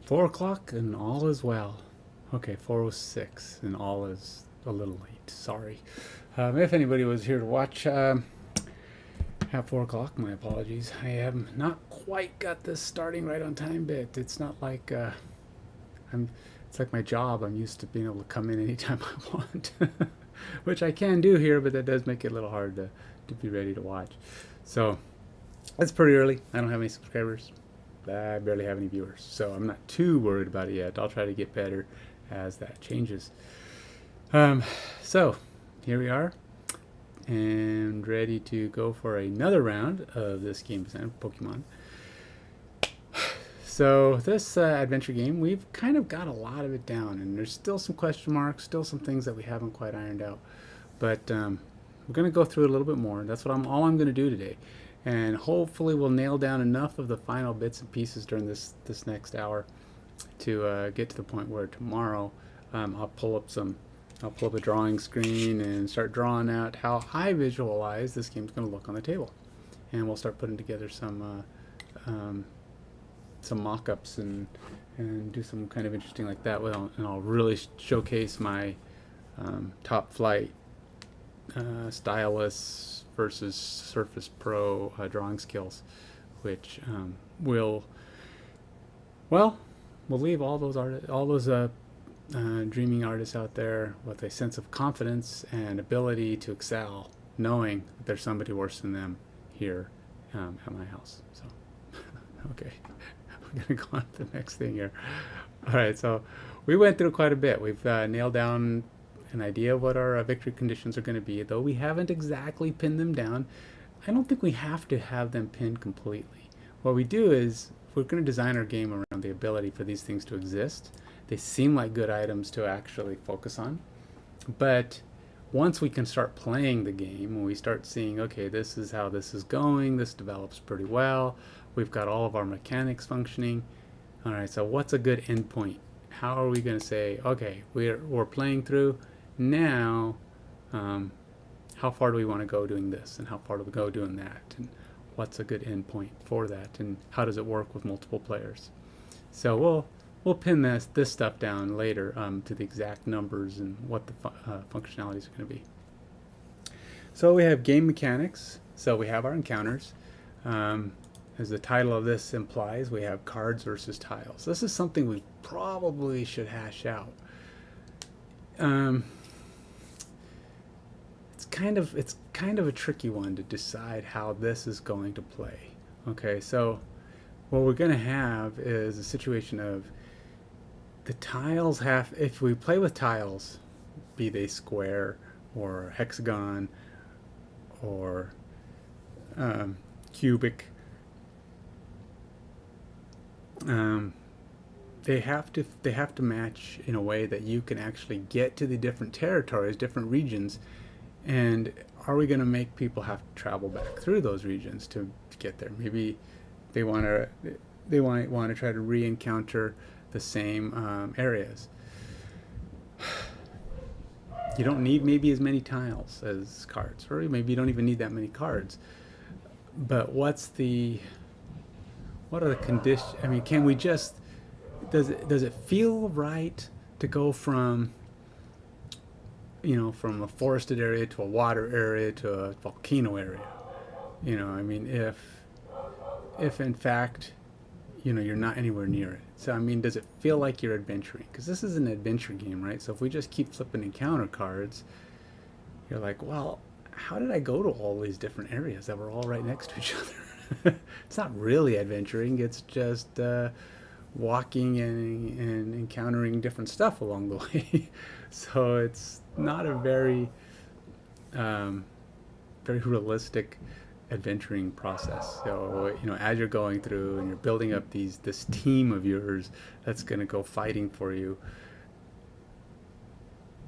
4 o'clock and all is well. Okay, 4:06 and all is a little late. Sorry. If anybody was here to watch at 4 o'clock, my apologies. I have not quite got this starting right on time, but it's not like I'm. It's like my job. I'm used to being able to come in anytime I want, which I can do here, but that does make it a little hard to be ready to watch. So it's pretty early. I don't have any subscribers. I barely have any viewers, so I'm not too worried about it yet. I'll try to get better as that changes. So here we are, and ready to go for another round of this game design, Pokemon. So this adventure game, we've kind of got a lot of it down, and there's still some question marks, still some things that we haven't quite ironed out. But we're going to go through it a little bit more. That's what all I'm going to do today. And hopefully we'll nail down enough of the final bits and pieces during this next hour to get to the point where tomorrow I'll pull up a drawing screen and start drawing out how I visualize this game's going to look on the table, and we'll start putting together some mock-ups and do some kind of interesting like that. Well, and I'll really showcase my top flight stylus versus Surface Pro drawing skills, which we'll leave all those dreaming artists out there with a sense of confidence and ability to excel, knowing that there's somebody worse than them here at my house. So, okay, we're gonna go on to the next thing here. All right, so we went through quite a bit. We've nailed down an idea of what our victory conditions are going to be, though we haven't exactly pinned them down. I don't think we have to have them pinned completely. What we do is, we're going to design our game around the ability for these things to exist. They seem like good items to actually focus on, but once we can start playing the game and we start seeing, okay, this is how this is going, this develops pretty well, we've got all of our mechanics functioning. All right, so what's a good endpoint? How are we going to say, okay, we're playing through now, how far do we want to go doing this, and how far do we go doing that, and what's a good endpoint for that, and how does it work with multiple players? So we'll pin this stuff down later to the exact numbers and what the functionalities are going to be. So we have game mechanics. So we have our encounters. As the title of this implies, we have cards versus tiles. This is something we probably should hash out. It's kind of a tricky one to decide how this is going to play. Okay, so what we're going to have is a situation of the tiles if we play with tiles, be they square or hexagon or cubic, they have to match in a way that you can actually get to the different territories, different regions. And are we going to make people have to travel back through those regions to get there? Maybe they want to try to re-encounter the same areas. You don't need maybe as many tiles as cards, or maybe you don't even need that many cards. But what are the conditions? I mean, can we just does it feel right to go from a forested area to a water area to a volcano area? I mean, if in fact you're not anywhere near it. So I mean, does it feel like you're adventuring? Because this is an adventure game, right? So if we just keep flipping encounter cards, you're like, well, how did I go to all these different areas that were all right next to each other? It's not really adventuring. It's just walking and encountering different stuff along the way. So it's not a very very realistic adventuring process. So as you're going through and you're building up this team of yours that's going to go fighting for you,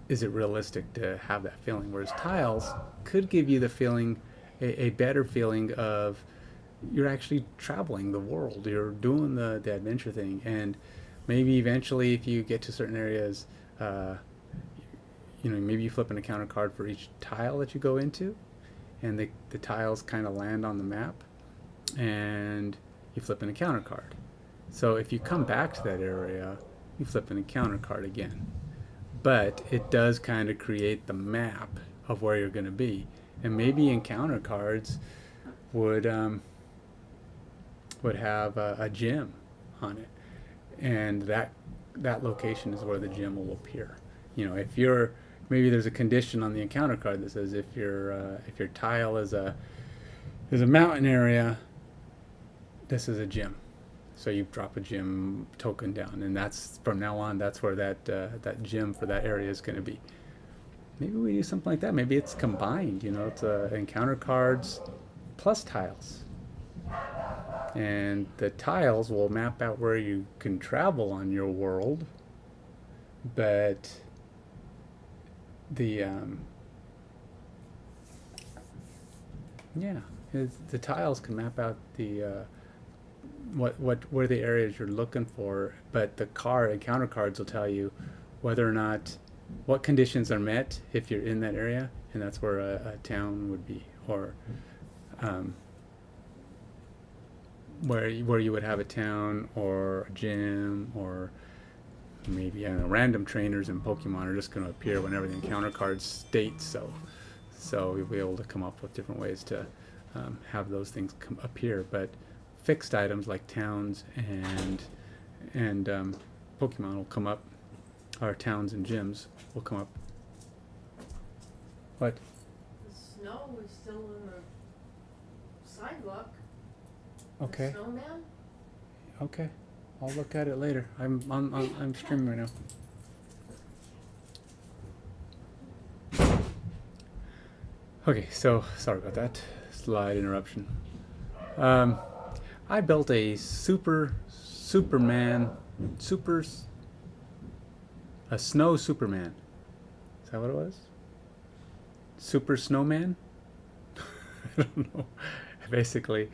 is it realistic to have that feeling? Whereas tiles could give you the feeling, a better feeling of you're actually traveling the world, you're doing the adventure thing. And maybe eventually, if you get to certain areas, maybe you flip an encounter card for each tile that you go into, and the tiles kind of land on the map, and you flip an encounter card. So if you come back to that area, you flip an encounter card again. But it does kind of create the map of where you're going to be. And maybe encounter cards would have a gym on it, and that location is where the gym will appear. If you're maybe there's a condition on the encounter card that says if your tile is a mountain area, this is a gym. So you drop a gym token down, and that's from now on. That's where that gym for that area is going to be. Maybe we do something like that. Maybe it's combined. It's encounter cards plus tiles, and the tiles will map out where you can travel on your world, but the yeah, the tiles can map out the what where the areas you're looking for, but the encounter cards will tell you whether or not what conditions are met if you're in that area, and that's where a town would be, or where you would have a town or a gym, or maybe, I don't know, random trainers in Pokemon are just going to appear whenever the encounter card states so we'll be able to come up with different ways to have those things appear. But fixed items like towns and Pokemon will come up, or towns and gyms will come up. What? The snow is still in the sidewalk. Okay. The snowman? Okay. I'll look at it later. I'm streaming right now. Okay, so sorry about that. Slide interruption. I built a a snow Superman. Is that what it was? Super Snowman? I don't know. Basically,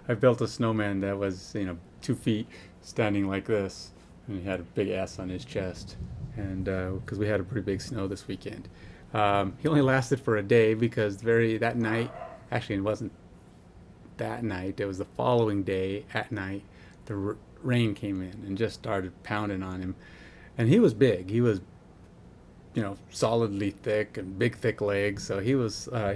I built a snowman that was, 2 feet, standing like this, and he had a big S on his chest, and because we had a pretty big snow this weekend. He only lasted for a day because that night, actually it wasn't that night, it was the following day at night, the rain came in and just started pounding on him. And he was big. He was, solidly thick and big, thick legs. So he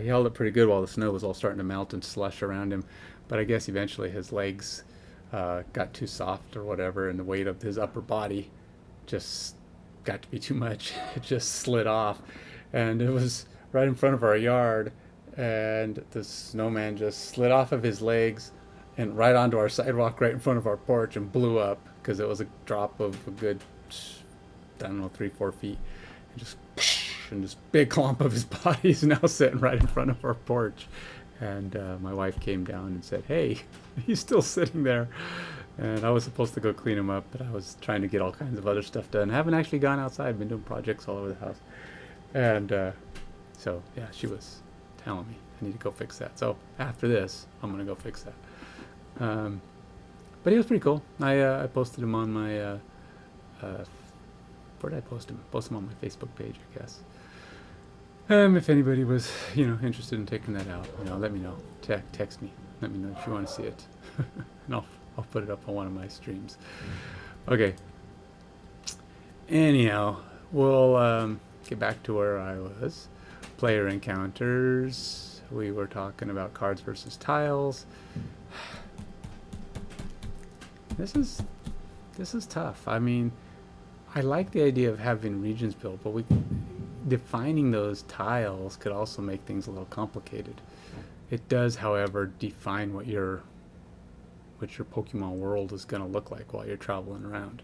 held up pretty good while the snow was all starting to melt and slush around him. But I guess eventually his legs got too soft or whatever, and the weight of his upper body just got to be too much. It just slid off, and it was right in front of our yard, and the snowman just slid off of his legs and right onto our sidewalk right in front of our porch and blew up because it was a drop of a good, I don't know, 3-4 feet, and this big clump of his body is now sitting right in front of our porch. And my wife came down and said, "Hey, he's still sitting there." And I was supposed to go clean him up, but I was trying to get all kinds of other stuff done. I haven't actually gone outside. I've been doing projects all over the house. And so, yeah, she was telling me I need to go fix that. So after this, I'm going to go fix that. But he was pretty cool. I posted him on my, where did I post him? Post him on my Facebook page, I guess. If anybody was, interested in taking that out, let me know. Text me. Let me know if you want to see it. And I'll put it up on one of my streams. Okay. Anyhow, we'll get back to where I was. Player encounters. We were talking about cards versus tiles. This is tough. I mean, I like the idea of having regions built, but defining those tiles could also make things a little complicated. It does, however, define what your Pokemon world is going to look like while you're traveling around.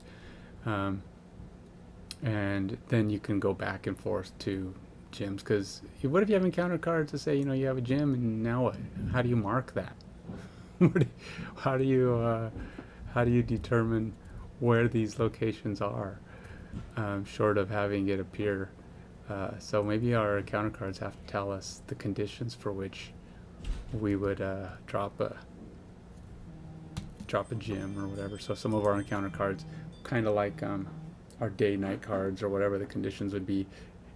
And then you can go back and forth to gyms, because what if you have encounter cards to say, you have a gym, and now what? How do you mark that? How do you determine where these locations are, short of having it appear? So maybe our encounter cards have to tell us the conditions for which we would drop a gym or whatever. So some of our encounter cards, kind of like our day-night cards or whatever the conditions would be.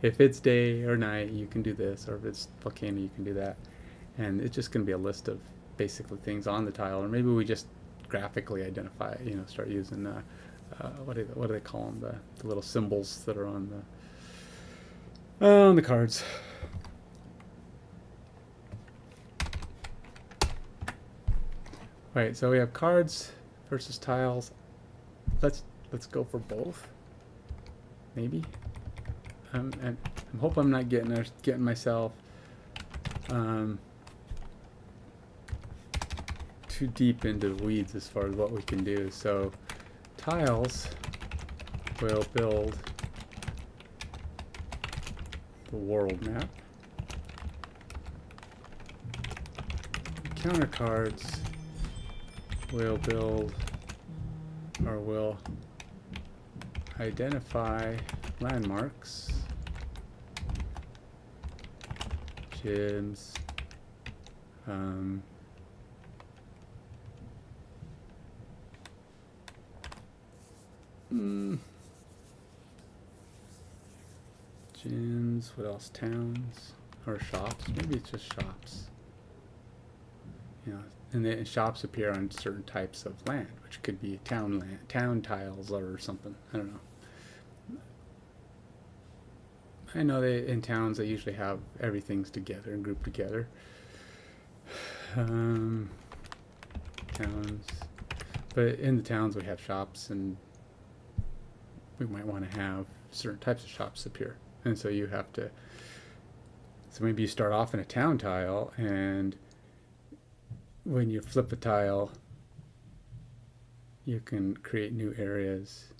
If it's day or night, you can do this, or if it's volcano, you can do that. And it's just going to be a list of basically things on the tile, or maybe we just graphically identify, start using what do they call them, the little symbols that are on the cards. Right, so we have cards versus tiles. Let's go for both. Maybe. And I hope I'm not getting myself too deep into the weeds as far as what we can do. So tiles will build the world map. Counter cards will build or will identify landmarks, gyms, gyms, what else? Towns or shops? Maybe it's just shops. And then shops appear on certain types of land, which could be town tiles or something. I don't know. I know that in towns they usually have everything's together and grouped together. Towns, but in the towns we have shops, and we might want to have certain types of shops appear, and so you have to. So maybe you start off in a town tile, and when you flip a tile, you can create new areas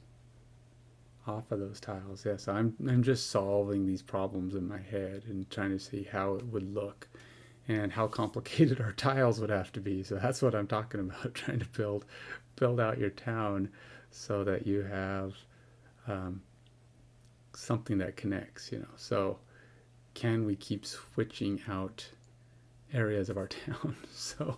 off of those tiles. Yes, I'm just solving these problems in my head and trying to see how it would look and how complicated our tiles would have to be. So that's what I'm talking about, trying to build out your town so that you have something that connects, So can we keep switching out areas of our town? So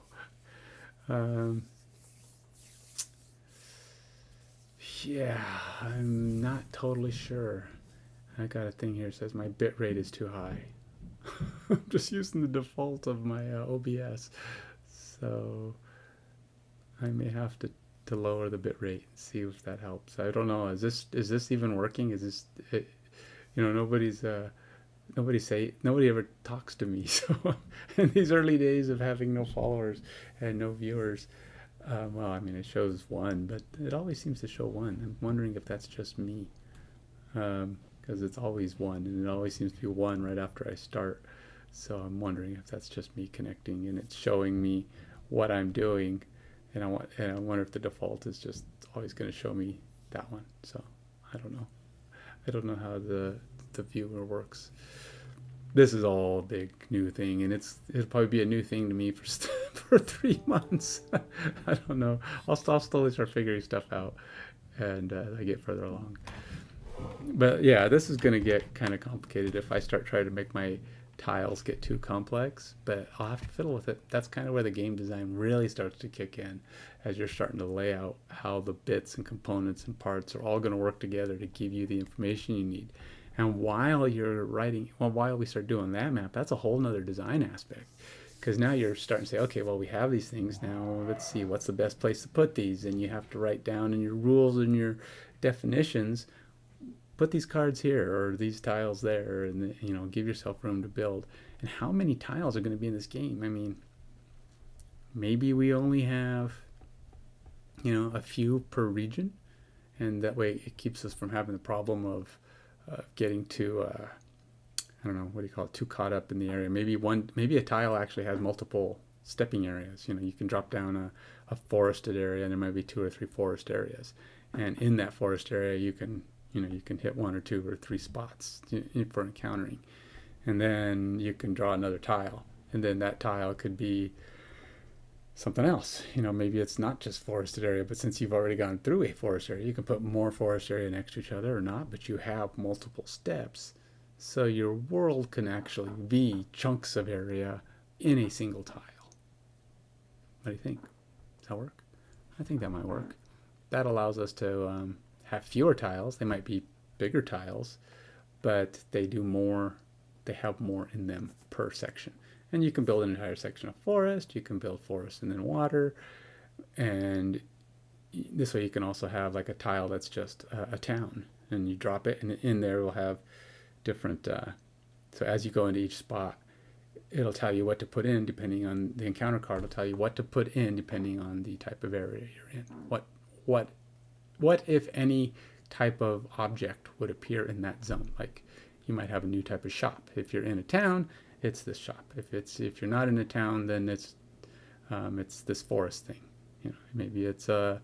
yeah, I'm not totally sure. I got a thing here that says my bit rate is too high. I'm just using the default of my OBS, so I may have to lower the bit rate and see if that helps. I don't know. Is this even working? Is this it? Nobody ever talks to me. So in these early days of having no followers and no viewers, well, I mean, it shows one, but it always seems to show one. I'm wondering if that's just me, because it's always one, and it always seems to be one right after I start. So I'm wondering if that's just me connecting, and it's showing me what I'm doing, and I wonder if the default is just always going to show me that one. So I don't know. I don't know how the viewer works. This is all a big new thing, and it'll probably be a new thing to me for 3 months. I don't know. I'll slowly start figuring stuff out, and I get further along. But yeah, this is going to get kind of complicated if I start trying to make my tiles get too complex, but I'll have to fiddle with it. That's kind of where the game design really starts to kick in, as you're starting to lay out how the bits and components and parts are all going to work together to give you the information you need. And while we start doing that map, that's a whole nother design aspect, because now you're starting to say, okay, well, we have these things now, let's see what's the best place to put these, and you have to write down in your rules and your definitions, put these cards here or these tiles there, and give yourself room to build. And how many tiles are going to be in this game? I mean, maybe we only have a few per region, and that way it keeps us from having the problem of getting too I don't know, what do you call it, too caught up in the area. Maybe a tile actually has multiple stepping areas. You can drop down a forested area, and there might be 2 or 3 forest areas, and in that forest area you can hit 1 or 2 or 3 spots for encountering, and then you can draw another tile, and then that tile could be something else. Maybe it's not just forested area, but since you've already gone through a forest area, you can put more forest area next to each other or not, but you have multiple steps. So your world can actually be chunks of area in a single tile. What do you think? Does that work? I think that might work. That allows us to have fewer tiles. They might be bigger tiles, but they have more in them per section. And you can build an entire section of forest, you can build forest and then water, And this way you can also have like a tile that's just a town, and you drop it, and in there we'll have different. So as you go into each spot, it'll tell you what to put in depending on the encounter card. Will tell you what to put in depending on the type of area you're in. What what if any type of object would appear in that zone? Like you might have a new type of shop. If you're in a town, it's this shop. If you're not in a town, then it's this forest thing. Maybe it's a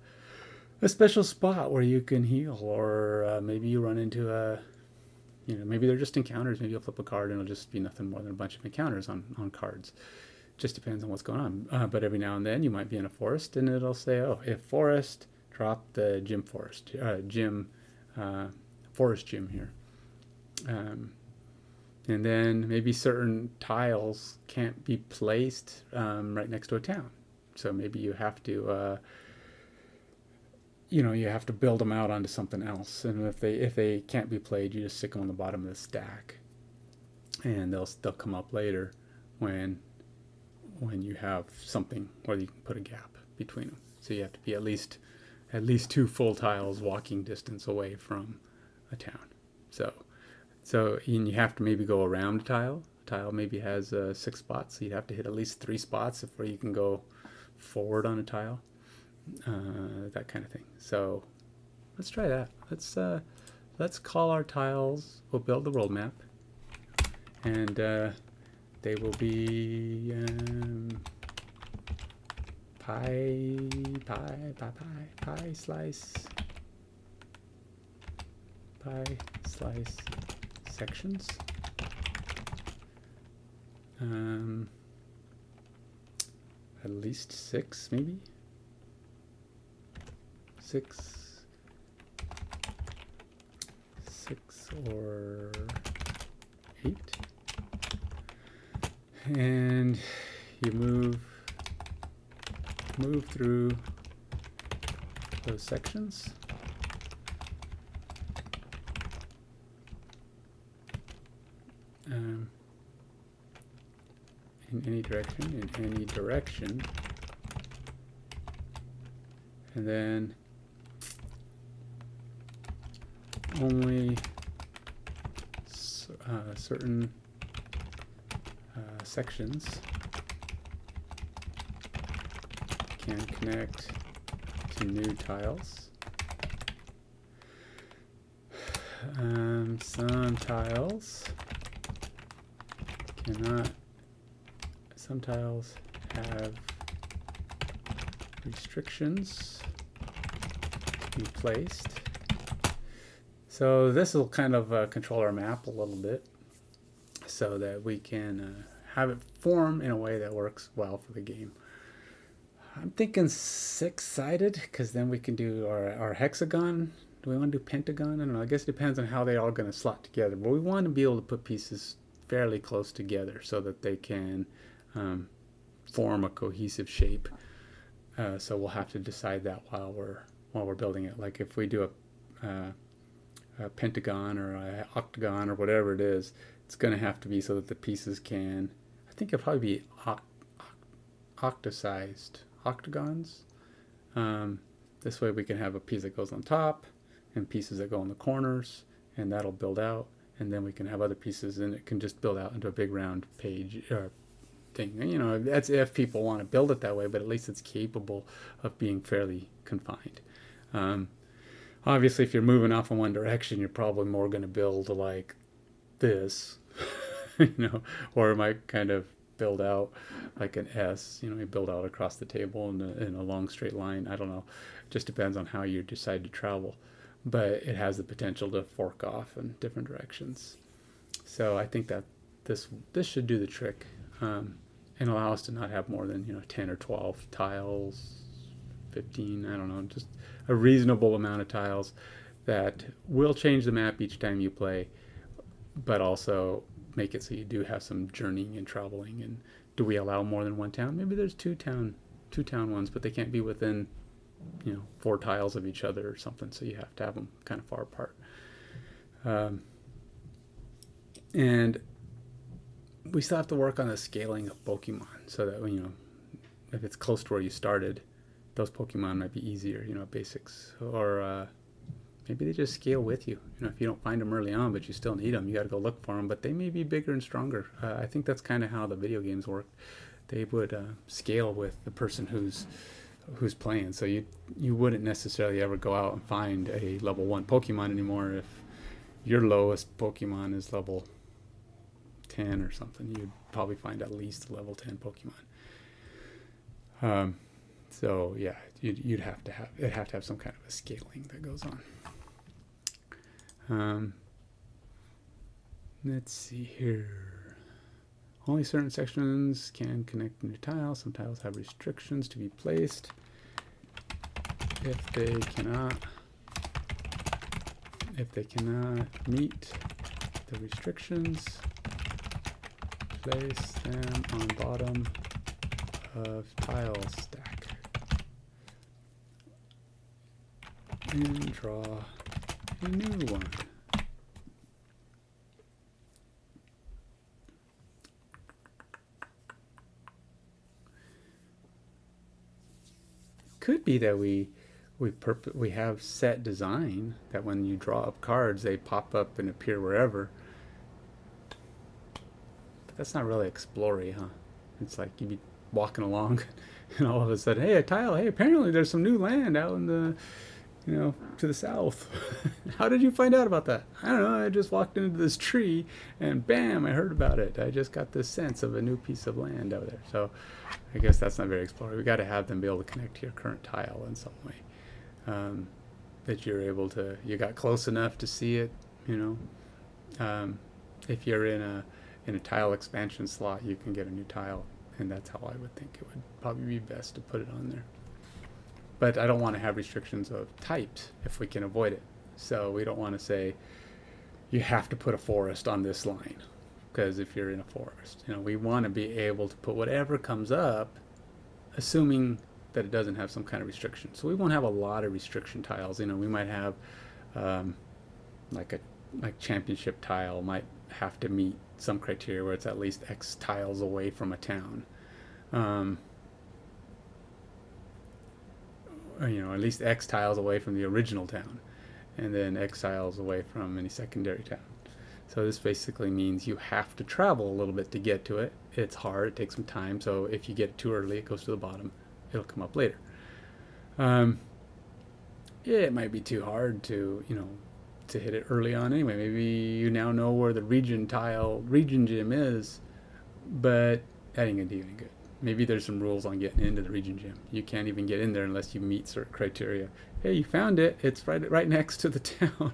special spot where you can heal, or maybe you run into maybe they're just encounters. Maybe you'll flip a card and it'll just be nothing more than a bunch of encounters on cards. Just depends on what's going on. But every now and then you might be in a forest and it'll say, oh, if forest, drop the forest gym here. And then maybe certain tiles can't be placed right next to a town. So maybe you have to you have to build them out onto something else. And if they can't be played, you just stick them on the bottom of the stack, and they'll come up later when you have something where you can put a gap between them. So you have to be at least 2 full tiles walking distance away from a town. So and you have to maybe go around a tile. A tile maybe has 6 spots, so you'd have to hit at least 3 spots before you can go forward on a tile. That kind of thing. So let's try that. Let's call our tiles. We'll build the world map, and they will be pie slice sections. At least 6, maybe. 6 or 8, and you move through those sections. In any direction, and then only certain sections can connect to new tiles. Some tiles cannot. Some tiles have restrictions to be placed. So this will kind of control our map a little bit, so that we can have it form in a way that works well for the game. I'm thinking 6-sided, because then we can do our hexagon. Do we want to do pentagon? I don't know. I guess it depends on how they're all going to slot together. But we want to be able to put pieces fairly close together so that they can form a cohesive shape. So we'll have to decide that while we're building it. Like if we do a pentagon or a octagon or whatever it is, it's going to have to be so that the pieces can, I think it'll probably be octa-sized octagons. This way we can have a piece that goes on top and pieces that go in the corners, and that'll build out, and then we can have other pieces, and it can just build out into a big round page thing. That's if people want to build it that way, but at least it's capable of being fairly confined. Obviously, if you're moving off in one direction, you're probably more going to build like this, or it might kind of build out like an S. You build out across the table in a long straight line. I don't know. It just depends on how you decide to travel, but it has the potential to fork off in different directions. So I think that this should do the trick, and allow us to not have more than 10 or 12 tiles, 15. I don't know, just a reasonable amount of tiles that will change the map each time you play, but also make it so you do have some journeying and traveling. And do we allow more than one town? Maybe there's two town ones, but they can't be within 4 tiles of each other or something, so you have to have them kind of far apart. And we still have to work on the scaling of Pokemon, so that if it's close to where you started, those Pokemon might be easier, basics. Or maybe they just scale with you. If you don't find them early on, but you still need them, you got to go look for them. But they may be bigger and stronger. I think that's kind of how the video games work. They would scale with the person who's playing. So you wouldn't necessarily ever go out and find a level 1 Pokemon anymore if your lowest Pokemon is level 10 or something. You'd probably find at least a level 10 Pokemon. So yeah, you'd have to have some kind of a scaling that goes on. Let's see here. Only certain sections can connect new tiles. Some tiles have restrictions to be placed. If they cannot meet the restrictions, place them on bottom of tile stack and draw a new one. Could be that we have set design that when you draw up cards, they pop up and appear wherever. But that's not really explory, huh? It's like you'd be walking along and all of a sudden, hey, a tile, hey, apparently there's some new land out in the, to the south. How did you find out about that? I don't know, I just walked into this tree and bam, I heard about it. I just got this sense of a new piece of land out there. So I guess that's not very explorative. We got to have them be able to connect to your current tile in some way. That you're able to, you got close enough to see it, if you're in a tile expansion slot, you can get a new tile, and that's how I would think it would probably be best to put it on there. But I don't want to have restrictions of types if we can avoid it. So we don't want to say you have to put a forest on this line, because if you're in a forest, we want to be able to put whatever comes up, assuming that it doesn't have some kind of restriction. So we won't have a lot of restriction tiles. We might have like championship tile might have to meet some criteria where it's at least X tiles away from a town. At least X tiles away from the original town, and then X tiles away from any secondary town. So this basically means you have to travel a little bit to get to it. It's hard, it takes some time, so if you get it too early, it goes to the bottom. It'll come up later. It might be too hard to hit it early on anyway. Maybe you now know where the region gym is, but that ain't gonna do you any good. Maybe there's some rules on getting into the region gym. You can't even get in there unless you meet certain criteria. Hey, you found it. It's right next to the town,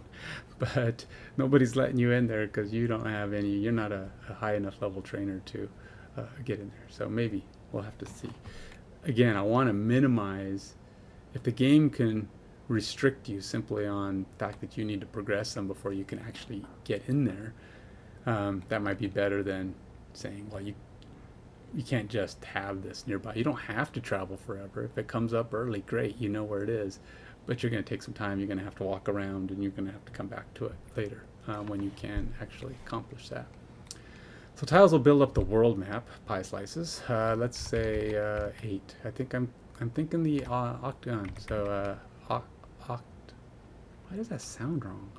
but nobody's letting you in there because you don't have any. You're not a high enough level trainer to get in there. So maybe we'll have to see. Again, I want to minimize if the game can restrict you simply on the fact that you need to progress them before you can actually get in there. That might be better than saying, well, you can't just have this nearby. You don't have to travel forever. If it comes up early, great, you know where it is. But you're going to take some time. You're going to have to walk around, and you're going to have to come back to it later when you can actually accomplish that. So tiles will build up the world map, pie slices. Let's say 8. I think I'm thinking the octagon. So why does that sound wrong?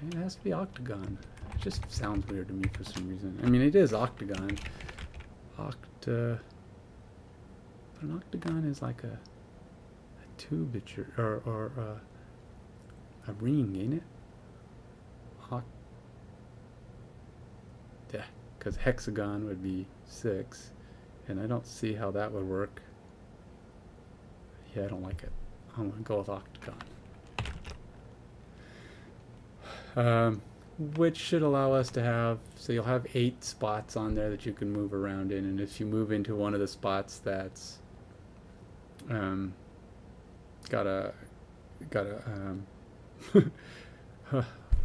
It has to be octagon. It just sounds weird to me for some reason. I mean, it is octagon. But an octagon is like a tube or a ring, ain't it? Yeah, because hexagon would be 6, and I don't see how that would work. Yeah, I don't like it. I'm gonna go with octagon. Which should allow us to have, so you'll have 8 spots on there that you can move around in, and if you move into one of the spots that's got a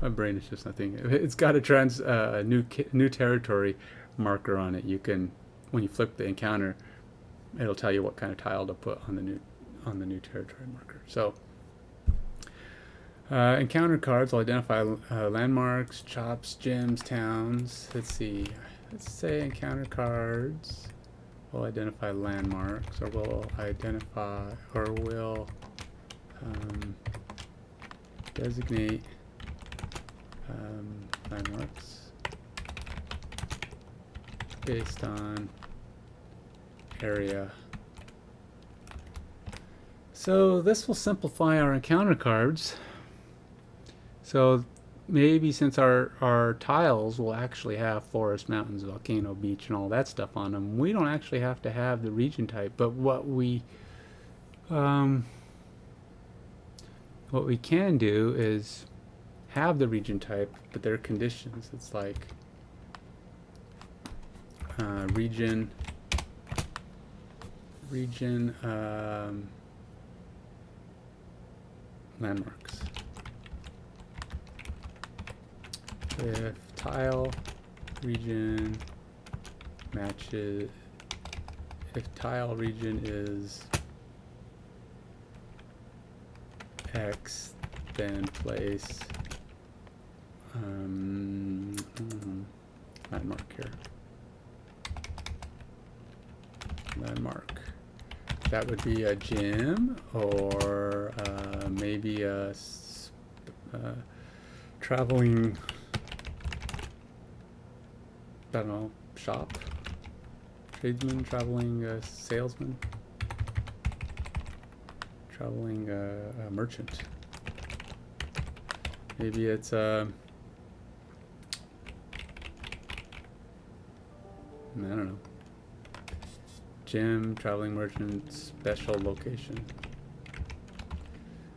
my brain is just not thinking. It's got a new territory marker on it. You can, when you flip the encounter, it'll tell you what kind of tile to put on the new territory marker. So encounter cards will identify landmarks, shops, gyms, towns. Let's see. Let's say encounter cards we'll identify landmarks, or we'll identify, or we'll designate landmarks based on area. So this will simplify our encounter cards. So maybe since our tiles will actually have forest, mountains, volcano, beach, and all that stuff on them, we don't actually have to have the region type. But what we can do is have the region type, but there are conditions. It's like region landmarks. If tile region matches, if tile region is X, then place landmark here. Landmark. That would be a gym, or maybe a traveling, I don't know, shop, tradesman, traveling salesman, traveling merchant. Maybe it's I don't know, gym, traveling merchant, special location.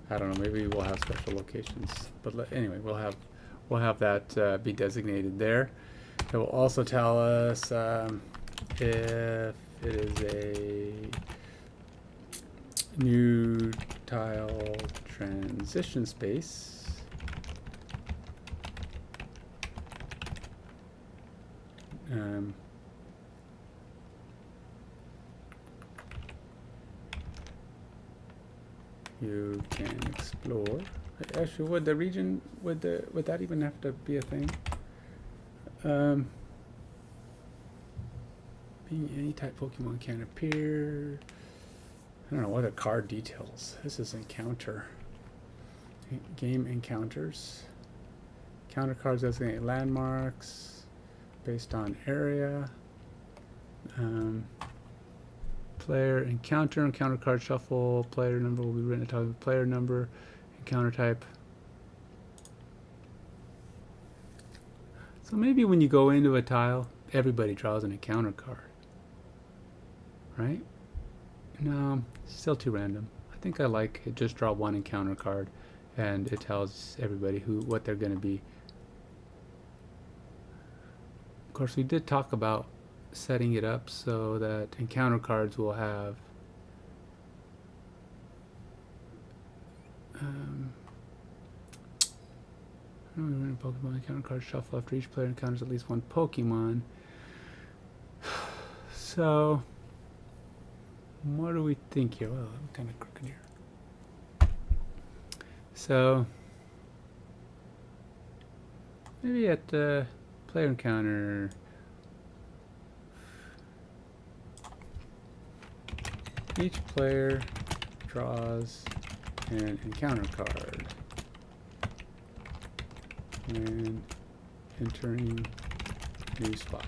I don't know, maybe we'll have special locations, but anyway, we'll have that be designated there. It will also tell us if it is a new tile transition space. You can explore. Actually, would the region, would that even have to be a thing? Being any type Pokemon can appear. I don't know, what are card details? This is encounter. Game encounters. Counter cards designate landmarks based on area. Player encounter card shuffle. Player number will be written at the top of the player number. Encounter type. So maybe when you go into a tile, everybody draws an encounter card, right? No, still too random. I think I like it. Just draw one encounter card, and it tells everybody what they're going to be. Of course, we did talk about setting it up so that encounter cards will have Pokemon encounter card shuffle after each player encounters at least one Pokemon. So what do we think here? Well, I'm kind of crooked here. So maybe at the player encounter, each player draws an encounter card when entering new spot.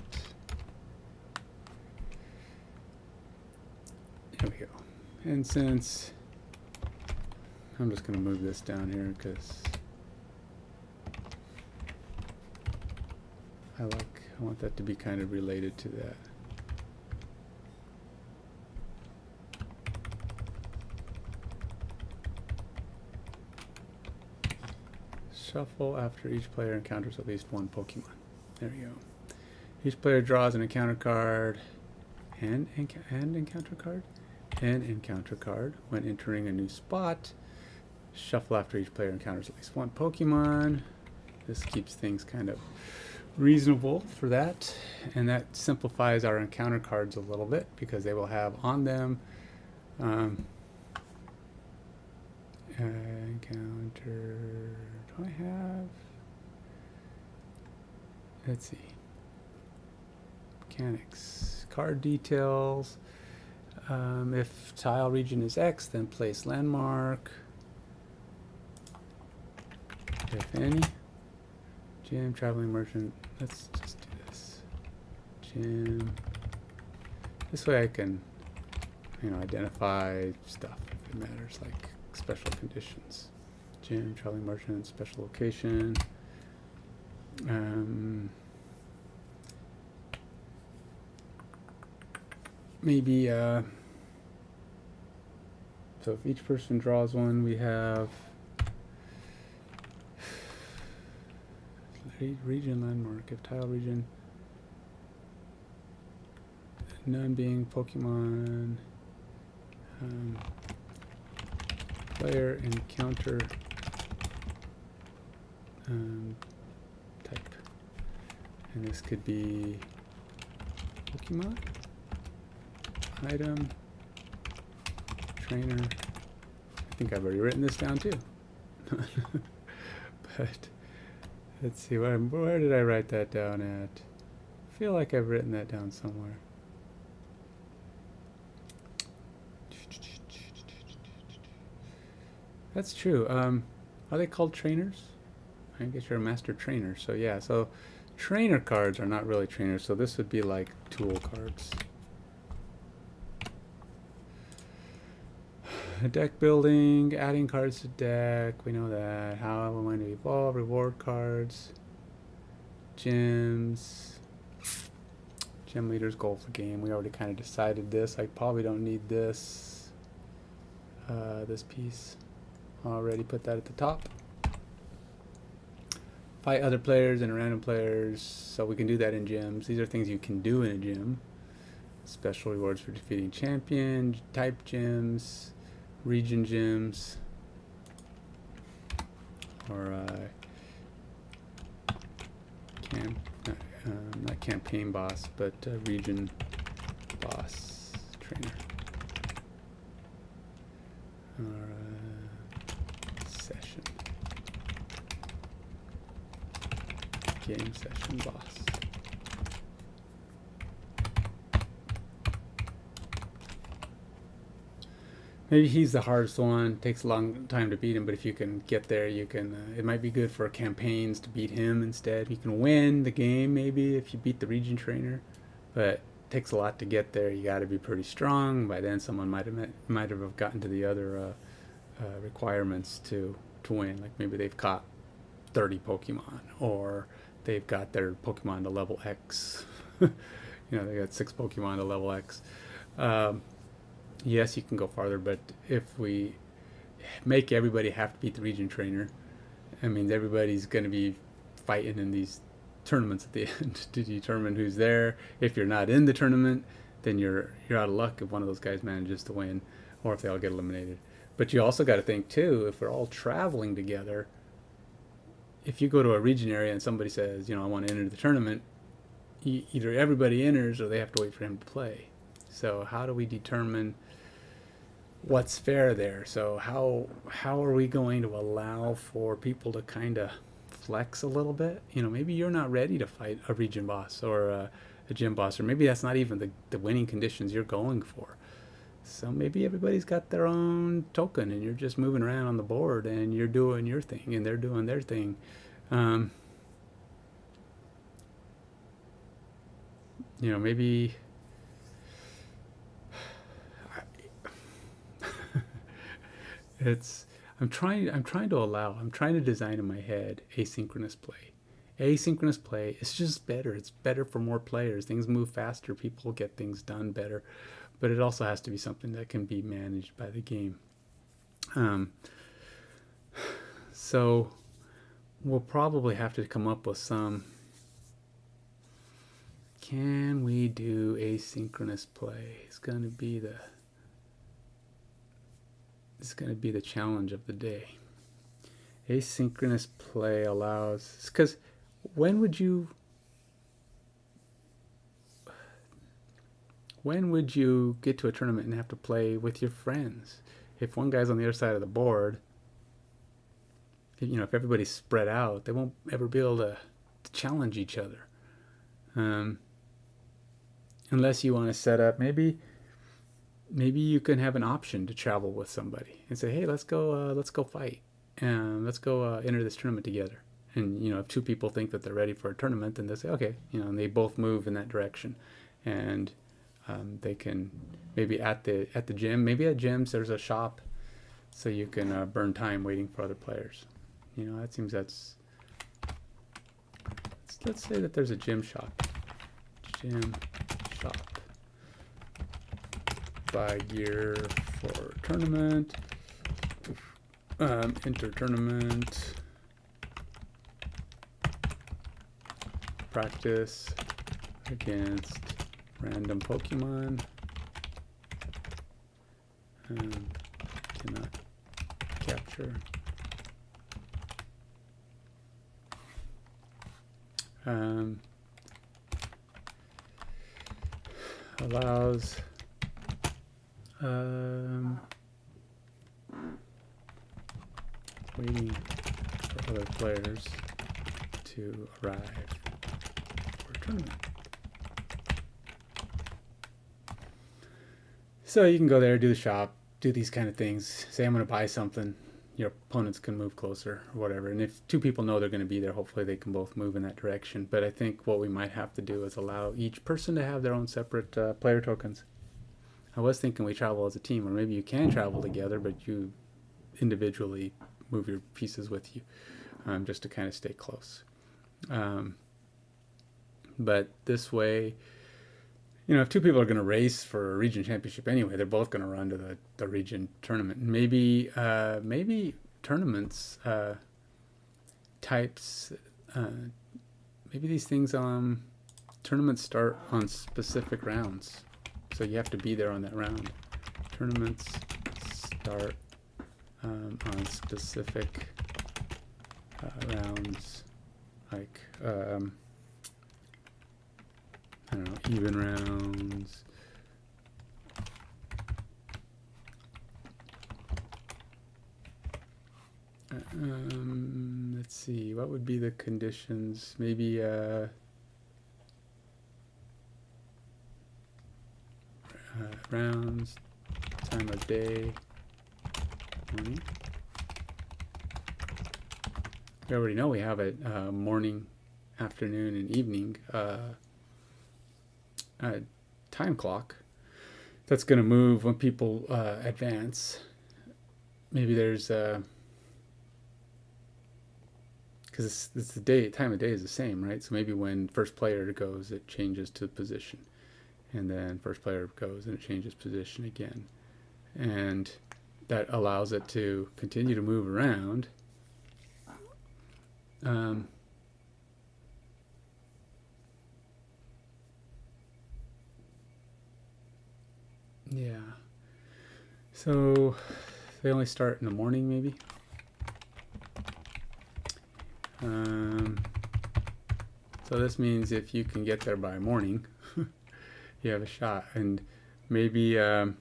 There we go. And since I'm just going to move this down here because I want that to be kind of related to that. Shuffle after each player encounters at least one Pokemon. There we go. Each player draws an encounter card and encounter card when entering a new spot. Shuffle after each player encounters at least one Pokemon. This keeps things kind of reasonable for that, and that simplifies our encounter cards a little bit because they will have on them encounter. Do I have? Let's see. Mechanics. card details. If tile region is X, then place landmark. If any. Gym, traveling merchant. Let's just do this. Gym. This way I can, identify stuff if it matters, like special conditions. Gym, traveling merchant, special location. Maybe, so if each person draws one, we have region landmark. If tile region, none being Pokemon, player encounter type, and this could be Pokemon, item, trainer. I think I've already written this down too. But let's see, where did I write that down at? I feel like I've written that down somewhere. That's true. Are they called trainers? I guess you're a master trainer. So yeah, so trainer cards are not really trainers. So this would be like tool cards. Deck building, adding cards to deck. We know that. How we want to evolve, reward cards, gyms, gym leaders, goal for game. We already kind of decided this. I probably don't need this. This piece. Already put that at the top. Fight other players and random players. So we can do that in gyms. These are things you can do in a gym. Special rewards for defeating champion, type gyms, region gyms, or not campaign boss, but region boss trainer, or session, game session boss. Maybe he's the hardest one. Takes a long time to beat him, but if you can get there, you can. It might be good for campaigns to beat him instead. You can win the game maybe if you beat the region trainer, but it takes a lot to get there. You got to be pretty strong. By then, someone might have gotten to the other requirements to win. Like maybe they've caught 30 Pokemon, or they've got their Pokemon to level X. They got 6 Pokemon to level X. Yes, you can go farther, but if we make everybody have to beat the region trainer, I mean, everybody's going to be fighting in these tournaments at the end to determine who's there. If you're not in the tournament, then you're out of luck if one of those guys manages to win, or if they all get eliminated. But you also got to think too, if we're all traveling together, if you go to a region area and somebody says, I want to enter the tournament, either everybody enters or they have to wait for him to play. So how do we determine what's fair there? So how are we going to allow for people to kind of flex a little bit? Maybe you're not ready to fight a region boss or a gym boss, or maybe that's not even the winning conditions you're going for. So maybe everybody's got their own token and you're just moving around on the board and you're doing your thing and they're doing their thing. Maybe I'm trying to design in my head asynchronous play. Asynchronous play is just better. It's better for more players. Things move faster. People get things done better. But it also has to be something that can be managed by the game. So we'll probably have to come up with some. Can we do asynchronous play? It's going to be the challenge of the day. Asynchronous play allows, because when would you get to a tournament and have to play with your friends? If one guy's on the other side of the board, if everybody's spread out, they won't ever be able to challenge each other. unless you want to set up, maybe you can have an option to travel with somebody and say, hey, let's go fight, and let's go enter this tournament together. And if two people think that they're ready for a tournament, then they say, okay, and they both move in that direction, and they can maybe at the gym, maybe at gyms there's a shop, so you can burn time waiting for other players. That seems let's say that there's a gym shop. Buy gear for tournament. Enter tournament. Practice against random Pokemon. Cannot capture. Allows waiting for other players to arrive for a tournament. So you can go there, do the shop, do these kind of things. Say I'm going to buy something. Your opponents can move closer or whatever. And if two people know they're going to be there, hopefully they can both move in that direction. But I think what we might have to do is allow each person to have their own separate player tokens. I was thinking we travel as a team, or maybe you can travel together, but you individually move your pieces with you, just to kind of stay close. But this way, if two people are going to race for a region championship anyway, they're both going to run to the region tournament. Maybe tournaments types. Maybe these things tournaments start on specific rounds, so you have to be there on that round. Tournaments start on specific rounds, like I don't know, even rounds. Let's see, what would be the conditions? Maybe rounds, time of day, morning. We already know we have it morning, afternoon, and evening time clock that's going to move when people advance. Maybe there's because it's the time of day is the same, right? So maybe when first player goes, it changes to position, and then first player goes and it changes position again, and that allows it to continue to move around. Yeah. So they only start in the morning, maybe. So this means if you can get there by morning, you have a shot. And maybe time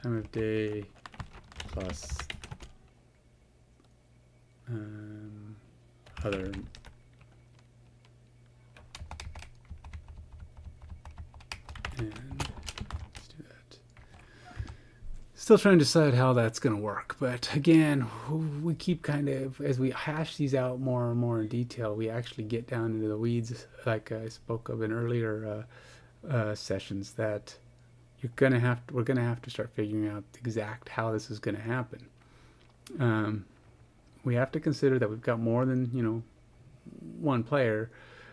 of day plus other and let's do that. Still trying to decide how that's going to work, but again, we keep kind of, as we hash these out more and more in detail, we actually get down into the weeds, like I spoke of in earlier sessions, that we're gonna have to start figuring out exact how this is going to happen. We have to consider that we've got more than one player.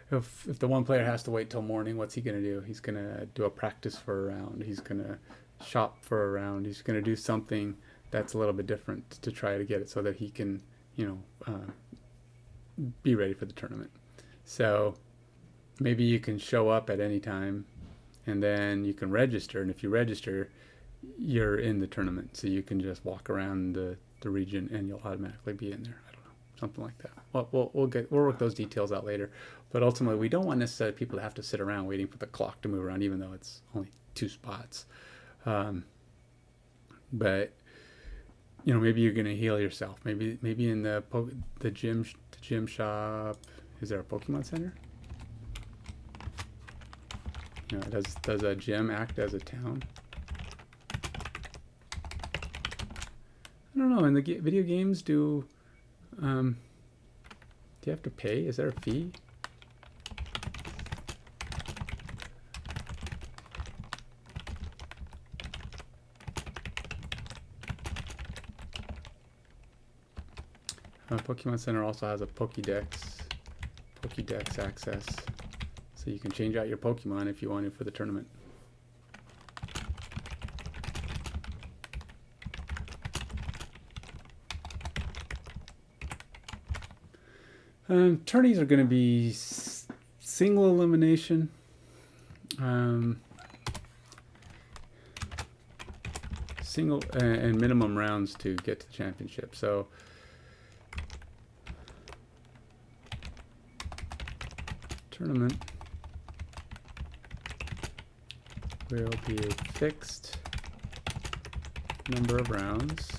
If the one player has to wait till morning, what's he going to do? He's going to do a practice for a round. He's going to shop for a round. He's going to do something that's a little bit different to try to get it so that he can, be ready for the tournament. So maybe you can show up at any time, and then you can register. And if you register, you're in the tournament. So you can just walk around the region, and you'll automatically be in there. I don't know, something like that. We'll work those details out later. But ultimately, we don't want necessarily people to have to sit around waiting for the clock to move around, even though it's only 2 spots. But maybe you're gonna heal yourself. Maybe in the gym shop. Is there a Pokemon Center? Does a gym act as a town? I don't know. In the video games, do you have to pay? Is there a fee? Pokemon Center also has a Pokédex access, so you can change out your Pokemon if you want to for the tournament. Tourneys are going to be single elimination. Single and minimum rounds to get to the championship. So tournament will be a fixed number of rounds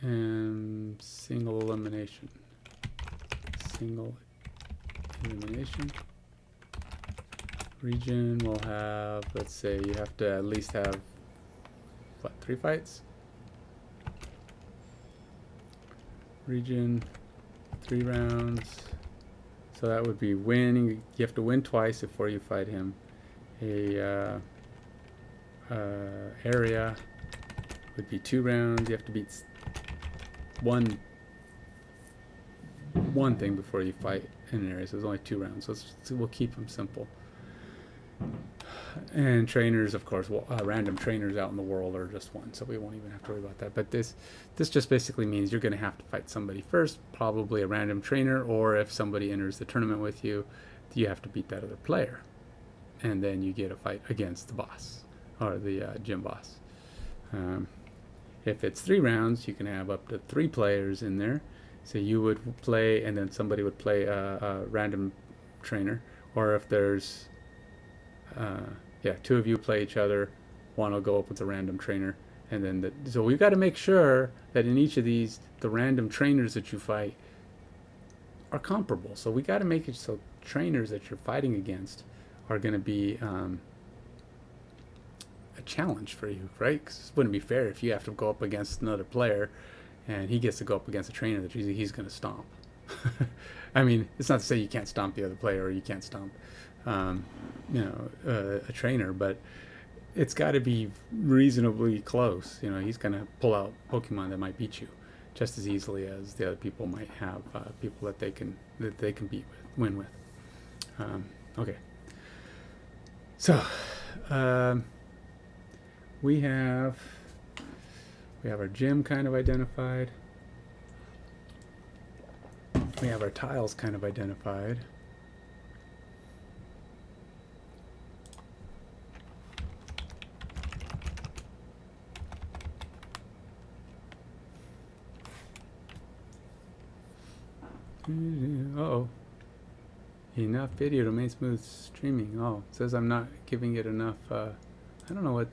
and single elimination. Region will have, let's say you have to at least have, what, 3 fights? Region, 3 rounds. So that would be winning. You have to win twice before you fight him. Area would be 2 rounds. You have to beat one thing before you fight in an area. So there's only 2 rounds. So we'll keep them simple. And trainers, of course, random trainers out in the world are just 1, so we won't even have to worry about that. But this just basically means you're going to have to fight somebody first, probably a random trainer, or if somebody enters the tournament with you, you have to beat that other player. And then you get a fight against the boss, or the gym boss. If it's 3 rounds, you can have up to 3 players in there. So you would play, and then somebody would play a random trainer. Or if there's 2 of you play each other, 1 will go up with a random trainer, and then so we've got to make sure that in each of these, the random trainers that you fight are comparable. So we got to make it so trainers that you're fighting against are going to be a challenge for you, right? Because it wouldn't be fair if you have to go up against another player and he gets to go up against a trainer that he's going to stomp. I mean, it's not to say you can't stomp the other player or you can't stomp a trainer, but it's got to be reasonably close. He's going to pull out Pokemon that might beat you just as easily as the other people might have people that they can win with. Okay, so we have our gym kind of identified. We have our tiles kind of identified. Uh-oh. Enough video to make smooth streaming. Oh, it says I'm not giving it enough. I don't know what.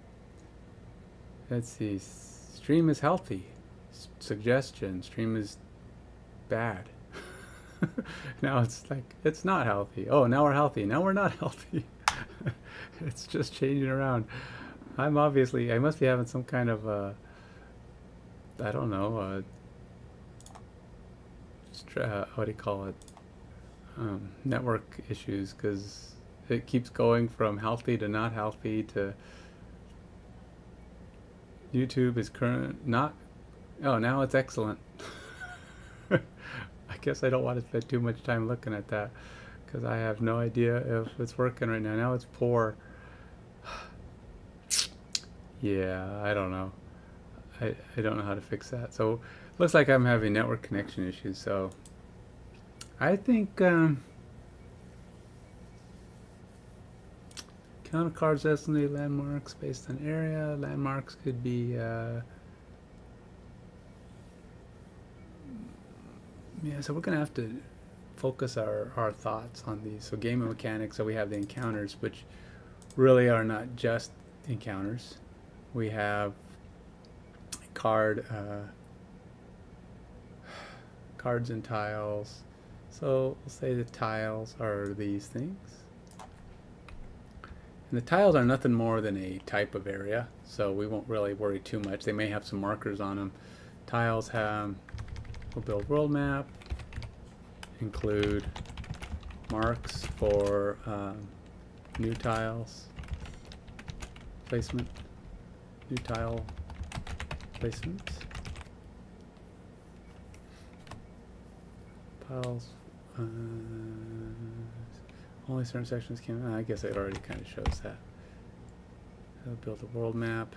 Let's see. Stream is healthy. Suggestion. Stream is bad. Now it's like, it's not healthy. Oh, now we're healthy. Now we're not healthy. It's just changing around. I must be having some kind of, I don't know, what do you call it? Network issues, because it keeps going from healthy to not healthy to YouTube is not. Oh, now it's excellent. I guess I don't want to spend too much time looking at that because I have no idea if it's working right now. Now it's poor. Yeah, I don't know. I don't know how to fix that. So looks like I'm having network connection issues. So I think count cards estimate landmarks based on area. Landmarks could be so we're gonna have to focus our thoughts on these. So game mechanics. So we have the encounters, which really are not just encounters. We have cards and tiles, So we'll say the tiles are these things. And the tiles are nothing more than a type of area, so we won't really worry too much. They may have some markers on them. Tiles have, we'll build world map, include marks for new tiles placement, new tile placement. Tiles, only certain sections can, I guess it already kind of shows that. I'll build a world map.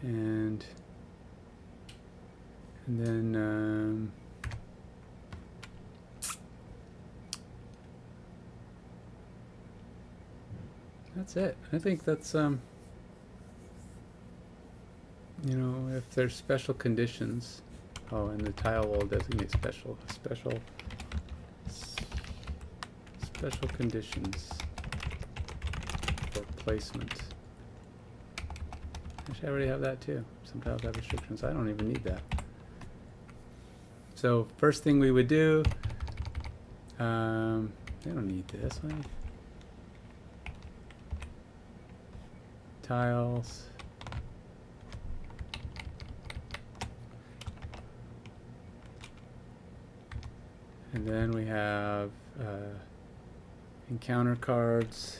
And then that's it. I think that's you know, if there's special conditions, oh, and the tile will designate special conditions for placement. Actually, I already have that too. Some tiles have restrictions. I don't even need that. So first thing we would do, they don't need this one. Tiles. And then we have encounter cards.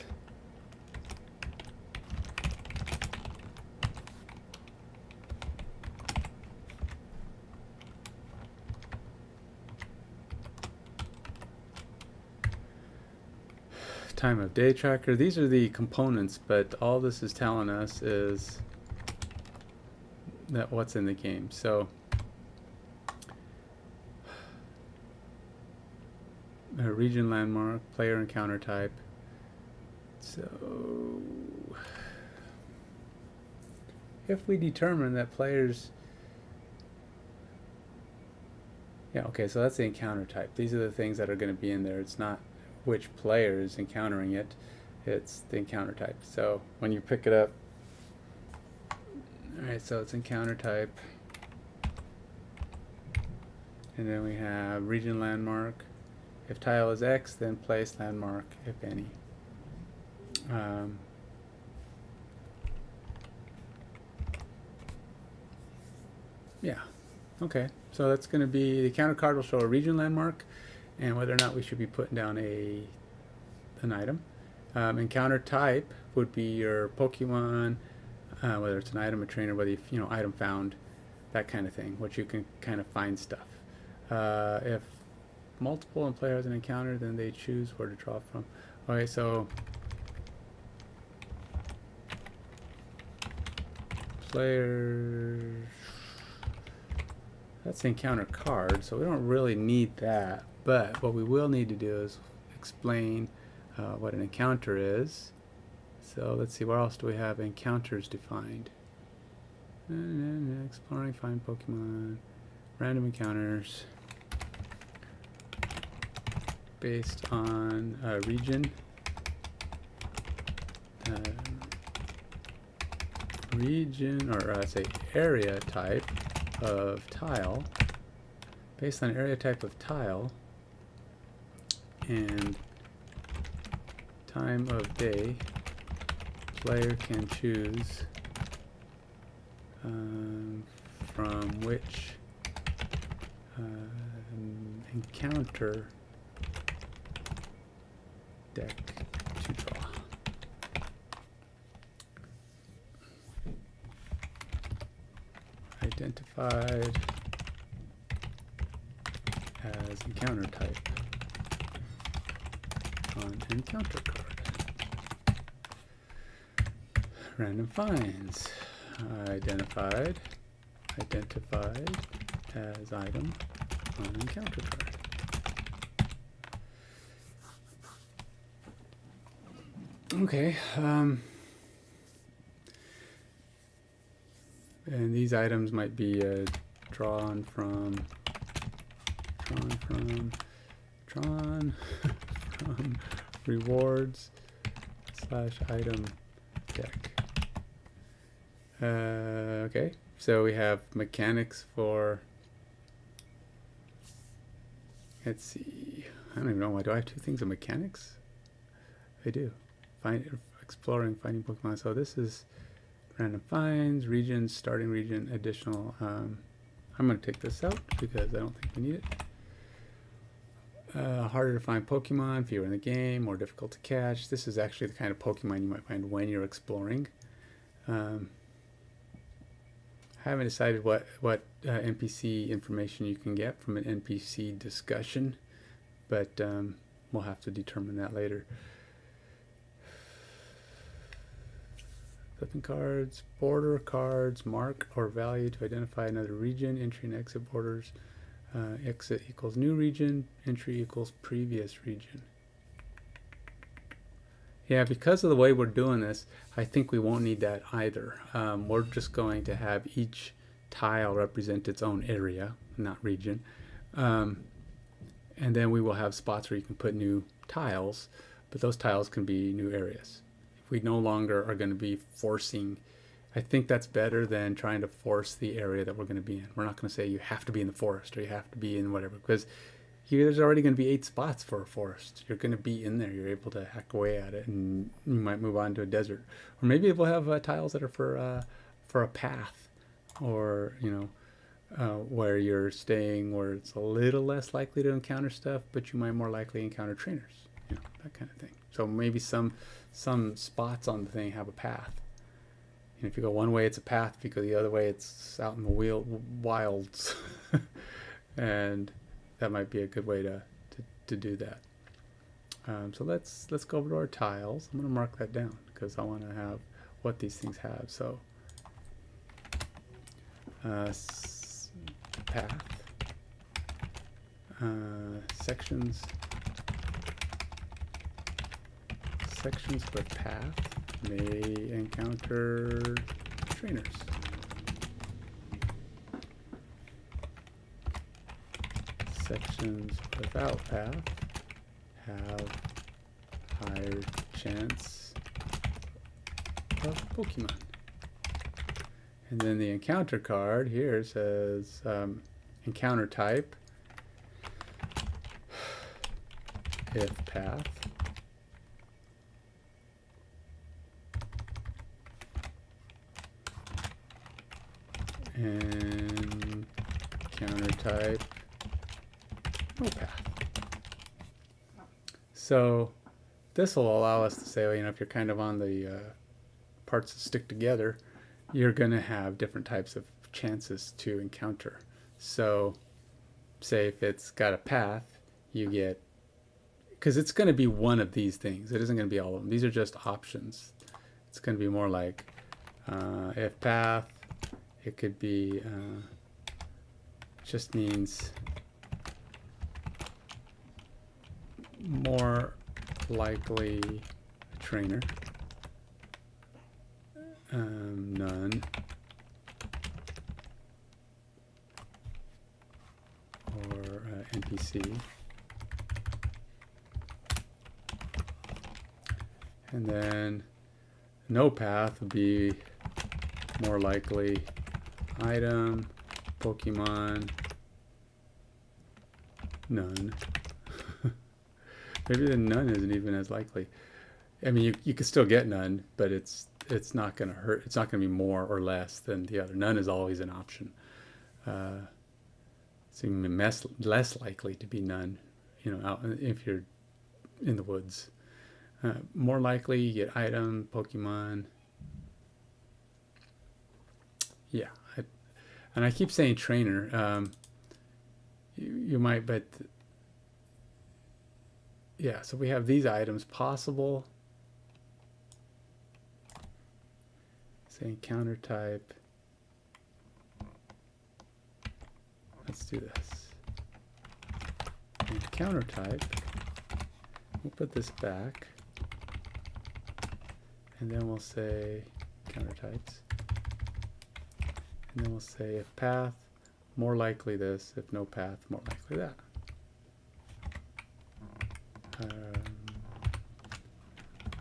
Time of day tracker. These are the components, but all this is telling us is that what's in the game. So a region landmark, player encounter type. So if we determine that players, yeah, okay, so that's the encounter type. These are the things that are going to be in there. It's not which player is encountering it, it's the encounter type. So when you pick it up, alright, so it's encounter type, and then we have region landmark. If tile is X, then place landmark, if any. Yeah, okay, so that's going to be, the counter card will show a region landmark and whether or not we should be putting down an item. Encounter type would be your Pokemon, whether it's an item, a trainer, whether you know, item found, that kind of thing, which you can kind of find stuff. If multiple and player has an encounter, then they choose where to draw from. Okay, so player, that's the encounter card, so we don't really need that, but what we will need to do is explain what an encounter is. So let's see, where else do we have encounters defined? Exploring, find Pokemon, random encounters based on region, or say area type of tile, based on area type of tile and time of day, player can choose from which encounter deck to draw. Identified as encounter type on encounter card. Random finds. Identified as item on encounter card. Okay, and these items might be drawn from from rewards / item deck. Okay, so we have mechanics for Let's see. I don't even know why. Do I have two things of mechanics? I do. Exploring, finding Pokemon. So this is random finds, regions, starting region, additional. I'm going to take this out because I don't think we need it. Harder to find Pokemon, fewer in the game, more difficult to catch. This is actually the kind of Pokemon you might find when you're exploring. I haven't decided what NPC information you can get from an NPC discussion, but we'll have to determine that later. Flipping cards, border cards, mark or value to identify another region, entry and exit borders. Exit equals new region, entry equals previous region. Yeah, because of the way we're doing this, I think we won't need that either. We're just going to have each tile represent its own area, not region. And then we will have spots where you can put new tiles, but those tiles can be new areas. If we no longer are going to be forcing, I think that's better than trying to force the area that we're going to be in. We're not going to say you have to be in the forest or you have to be in whatever, because there's already going to be 8 spots for a forest. You're going to be in there. You're able to hack away at it, and you might move on to a desert. Or maybe we'll have tiles that are for a path, or where you're staying, where it's a little less likely to encounter stuff, but you might more likely encounter trainers. That kind of thing. So maybe some spots on the thing have a path. And if you go one way, it's a path. If you go the other way, it's out in the wilds. And that might be a good way to do that. So let's go over to our tiles. I'm going to mark that down because I want to have what these things have. So path, sections with path may encounter trainers. Sections without path have higher chance of Pokemon. And then the encounter card here says encounter type if path, and counter type no path. So this will allow us to say, well, if you're kind of on the parts that stick together, you're going to have different types of chances to encounter. So say if it's got a path, you get, because it's going to be one of these things. It isn't going to be all of them. These are just options. It's going to be more like if path, it could be, just means more likely trainer, none, or NPC, and then no path would be more likely item, Pokemon, none. Maybe the none isn't even as likely. I mean, you could still get none, but it's not going to hurt. It's not going to be more or less than the other. None is always an option. It's even less likely to be none, out if you're in the woods. More likely you get item, Pokemon. Yeah, and I keep saying trainer. You might, but yeah. So we have these items possible. Say counter type. Let's do this. And counter type. We'll put this back, and then we'll say counter types. And then we'll say if path, more likely this. If no path, more likely that.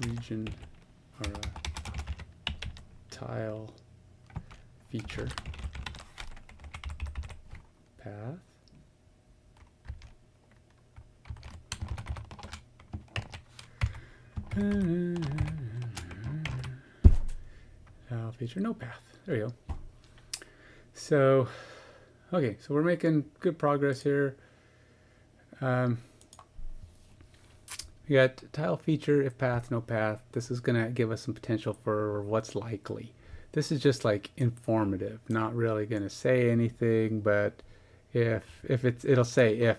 Region or a tile feature. Path. Tile feature, no path. There you go. So, okay, so we're making good progress here. We got tile feature, if path, no path. This is gonna give us some potential for what's likely. This is just like informative, not really gonna say anything, but if it'll say if,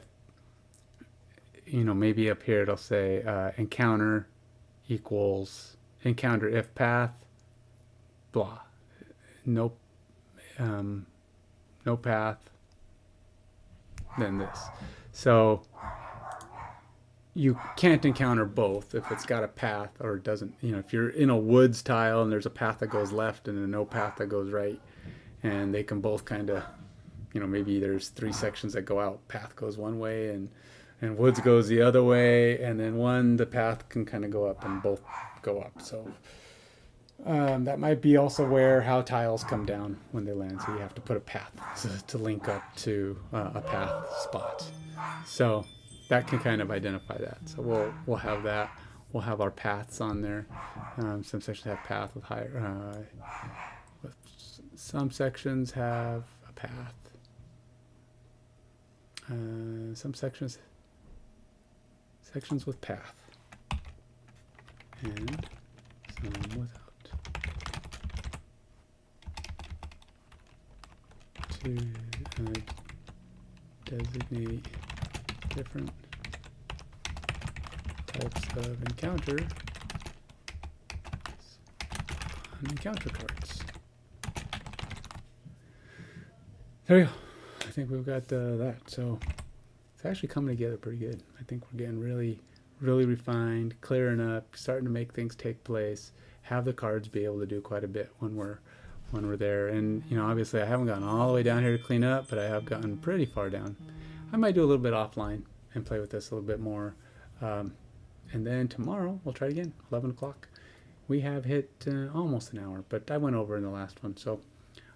you know, maybe up here it'll say encounter equals encounter if path, blah, no, no path, then this. So you can't encounter both if it's got a path or it doesn't. You know, if you're in a woods tile and there's a path that goes left and a no path that goes right, and they can both kind of, you know, maybe there's 3 sections that go out, path goes one way and woods goes the other way, and then the path can kind of go up and both go up. So that might be also where how tiles come down when they land. So you have to put a path to link up to a path spot. So that can kind of identify that. So we'll have that. We'll have our paths on there. Some sections have path with higher. Some sections have a path. Some sections with path, and some without. To designate different types of encounter on encounter cards. There we go. I think we've got that. So it's actually coming together pretty good. I think we're getting really, really refined, clearing up, starting to make things take place, have the cards be able to do quite a bit when we're there. And, you know, obviously I haven't gotten all the way down here to clean up, but I have gotten pretty far down. I might do a little bit offline and play with this a little bit more. And then tomorrow we'll try it again, 11 o'clock. We have hit almost an hour, but I went over in the last one. So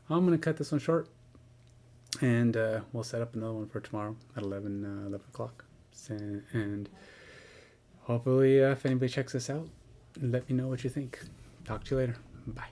I'm going to cut this one short. And we'll set up another one for tomorrow at 11 o'clock. And hopefully, if anybody checks this out, let me know what you think. Talk to you later. Bye.